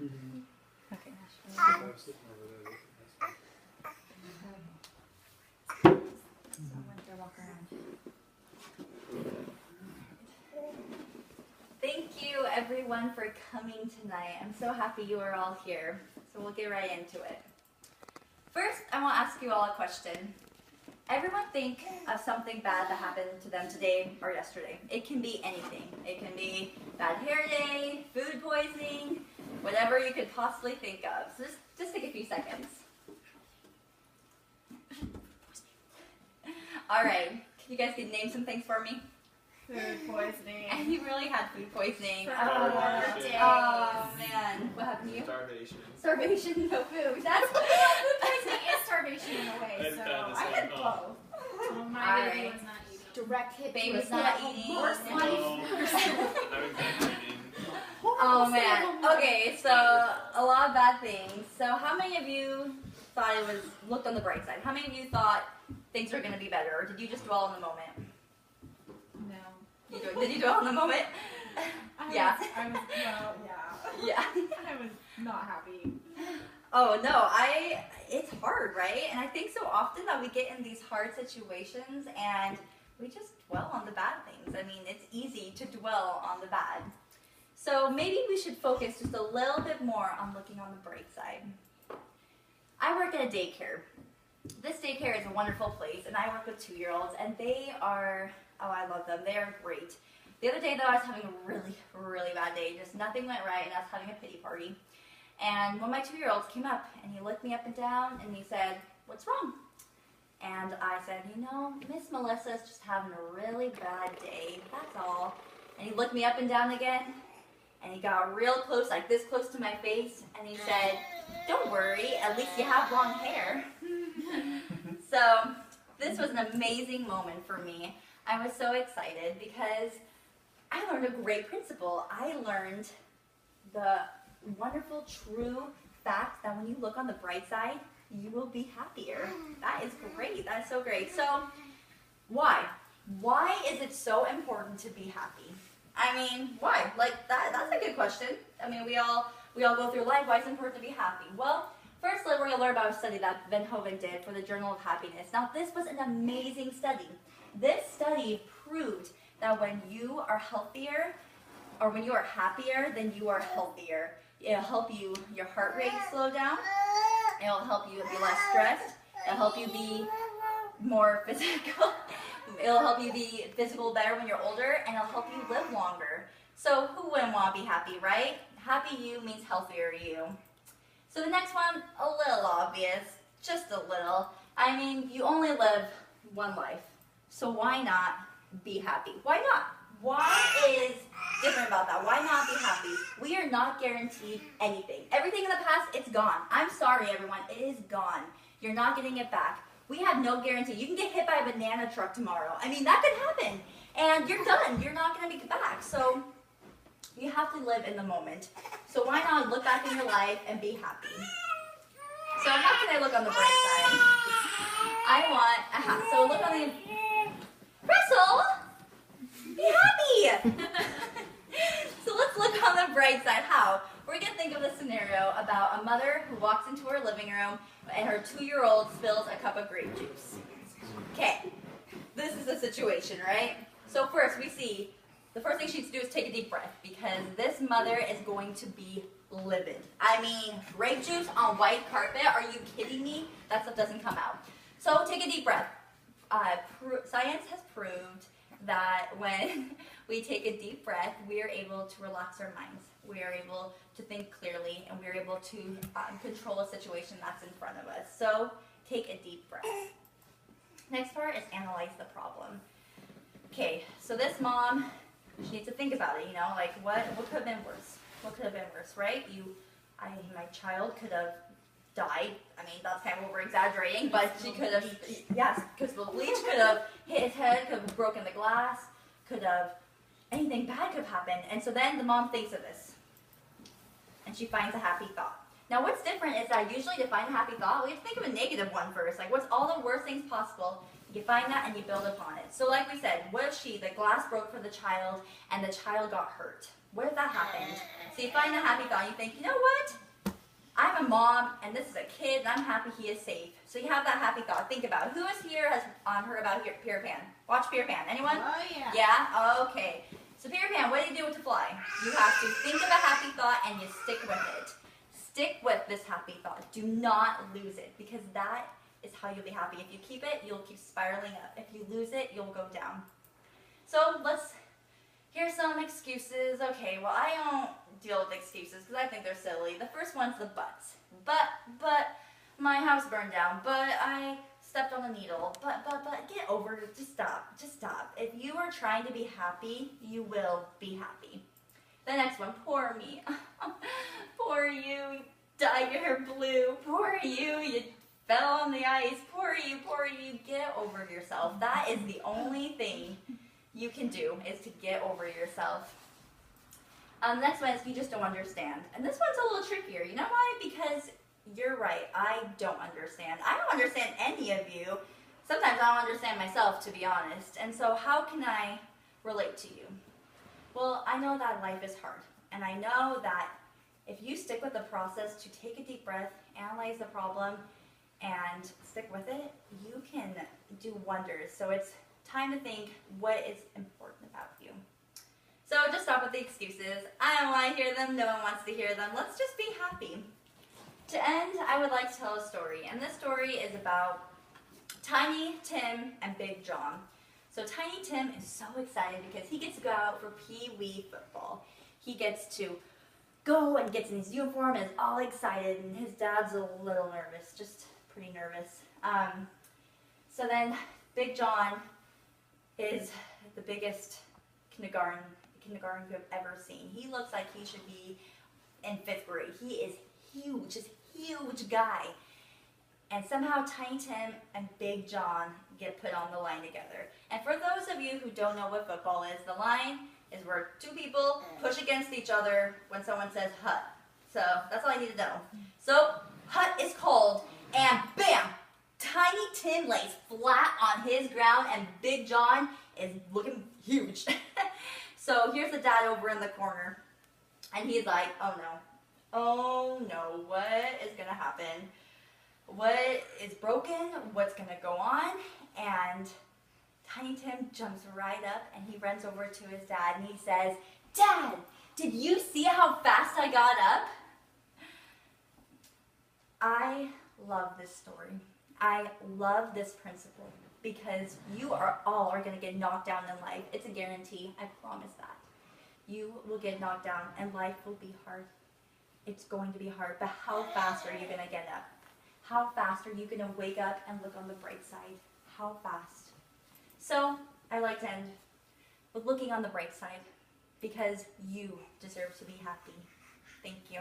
Okay. Thank you everyone for coming tonight. I'm so happy you are all here. So we'll get right into it. First, I want to ask you all a question. Everyone think of something bad that happened to them today or yesterday. It can be anything. It can be bad hair day, food poisoning, whatever you could possibly think of. So just take a few seconds. All right, can you guys name some things for me? Food poisoning. And you really had food poisoning. Starvation. Oh man, what happened to you? Starvation. Starvation, no food. That's Food poisoning is starvation in a way, It's so kinda the I same. had both. Well, my Alright. baby was not eating. Direct hit. Baby's not eating. No, I'm exaggerating. Oh man. Okay, so a lot of bad things. So how many of you thought looked on the bright side? How many of you thought things were going to be better, or did you just dwell on the moment? No. Did you dwell on the moment? Yeah. I was, well, yeah. Yeah. I was not happy. Oh no, it's hard, right? And I think so often that we get in these hard situations and we just dwell on the bad things. I mean, it's easy to dwell on the bad. So maybe we should focus just a little bit more on looking on the bright side. I work at a daycare. This daycare is a wonderful place, and I work with 2-year-olds, and they are, oh, I love them. They are great. The other day, though, I was having a really, really bad day. Just nothing went right, and I was having a pity party. And one of my 2-year-olds came up, and he looked me up and down, and he said, "What's wrong?" And I said, "You know, Miss Melissa's just having a really bad day, that's all." And he looked me up and down again, and he got real close, like this close to my face, and he said, "Don't worry, at least you have long hair." So this was an amazing moment for me. I was so excited because I learned a great principle. I learned the wonderful, true fact that when you look on the bright side, you will be happier. That is great. That is so great. So why? Why is it so important to be happy? I mean, why? Like that's a good question. I mean, we all go through life. Why is it important to be happy? Well, first, we're going to learn about a study that Van Hoven did for the Journal of Happiness. Now, this was an amazing study. This study proved that when you are healthier, or when you are happier, then you are healthier. It'll help you, your heart rate slow down. It'll help you be less stressed. It'll help you be more physical. It'll help you be physical better when you're older, and it'll help you live longer. So who wouldn't want to be happy, right? Happy you means healthier you. So the next one, a little obvious, just a little. I mean, you only live one life, so why not be happy? Why not? Why is different about that? Why not be happy? We are not guaranteed anything. Everything in the past, it's gone. I'm sorry, everyone, it is gone. You're not getting it back. We have no guarantee. You can get hit by a banana truck tomorrow. I mean, that could happen, and you're done. You're not going to make it back. So you have to live in the moment. So why not look back in your life and be happy? So how can I look on the bright side? I want a hat. So look on the... Russell! Be happy! So let's look on the bright side. How? We're going to think of a scenario about a mother who walks into her living room and her 2-year-old spills a cup of grape juice. Okay. This is the situation, right? So first we see the first thing she needs to do is take a deep breath because this mother is going to be livid. I mean, grape juice on white carpet? Are you kidding me? That stuff doesn't come out. So take a deep breath. Science has proved that when we take a deep breath, we are able to relax our minds. We are able to think clearly, and we are able to control a situation that's in front of us. So take a deep breath. Next part is analyze the problem. Okay, so this mom, she needs to think about it, you know, like what could have been worse? What could have been worse, right? My child could have died. I mean, that's kind of over exaggerating, but she could have, yes, because the bleach could have hit his head, could have broken the glass, could have, anything bad could have happened. And so then the mom thinks of this, and she finds a happy thought. Now what's different is that usually to find a happy thought, we have to think of a negative one first. Like what's all the worst things possible? You find that and you build upon it. So like we said, what if the glass broke for the child and the child got hurt? What if that happened? So you find a happy thought, you think, you know what? I'm a mom, and this is a kid, and I'm happy he is safe. So you have that happy thought. Think about it. Who is here has heard about Peter Pan? Watch Peter Pan. Anyone? Oh, yeah. Yeah? Okay. So Peter Pan, what do you do with the fly? You have to think of a happy thought, and you stick with it. Stick with this happy thought. Do not lose it, because that is how you'll be happy. If you keep it, you'll keep spiraling up. If you lose it, you'll go down. So here's some excuses. Okay, well, I don't deal with excuses because I think they're silly. The first one's the buts. But my house burned down. But I stepped on a needle. But get over it. Just stop. If you are trying to be happy, you will be happy. The next one, poor me. Poor you dyed your hair blue. Poor you fell on the ice. Poor you. Get over yourself. That is the only thing you can do, is to get over yourself. Next one is you just don't understand. And this one's a little trickier. You know why? Because you're right. I don't understand. I don't understand any of you. Sometimes I don't understand myself, to be honest. And so how can I relate to you? Well, I know that life is hard. And I know that if you stick with the process to take a deep breath, analyze the problem, and stick with it, you can do wonders. So it's time to think what is important about you. So just stop with the excuses. I don't want to hear them. No one wants to hear them. Let's just be happy. To end, I would like to tell a story. And this story is about Tiny Tim and Big John. So Tiny Tim is so excited because he gets to go out for Pee Wee football. He gets to go and gets in his uniform and is all excited, and his dad's a little nervous, just pretty nervous. So then Big John is the biggest kindergarten you have ever seen. He looks like he should be in 5th grade. He is huge, just huge guy. And somehow Tiny Tim and Big John get put on the line together. And for those of you who don't know what football is, the line is where two people push against each other when someone says hut. So that's all I need to know. So hut is called, and bam! Tiny Tim lays flat on his ground, and Big John is looking huge. So here's the dad over in the corner, and he's like, oh no, what is gonna happen? What is broken? What's gonna go on? And Tiny Tim jumps right up, and he runs over to his dad, and he says, Dad, did you see how fast I got up? I love this story. I love this principle because you all are going to get knocked down in life. It's a guarantee. I promise that. You will get knocked down and life will be hard. It's going to be hard, but how fast are you going to get up? How fast are you going to wake up and look on the bright side? How fast? So I like to end with looking on the bright side because you deserve to be happy. Thank you.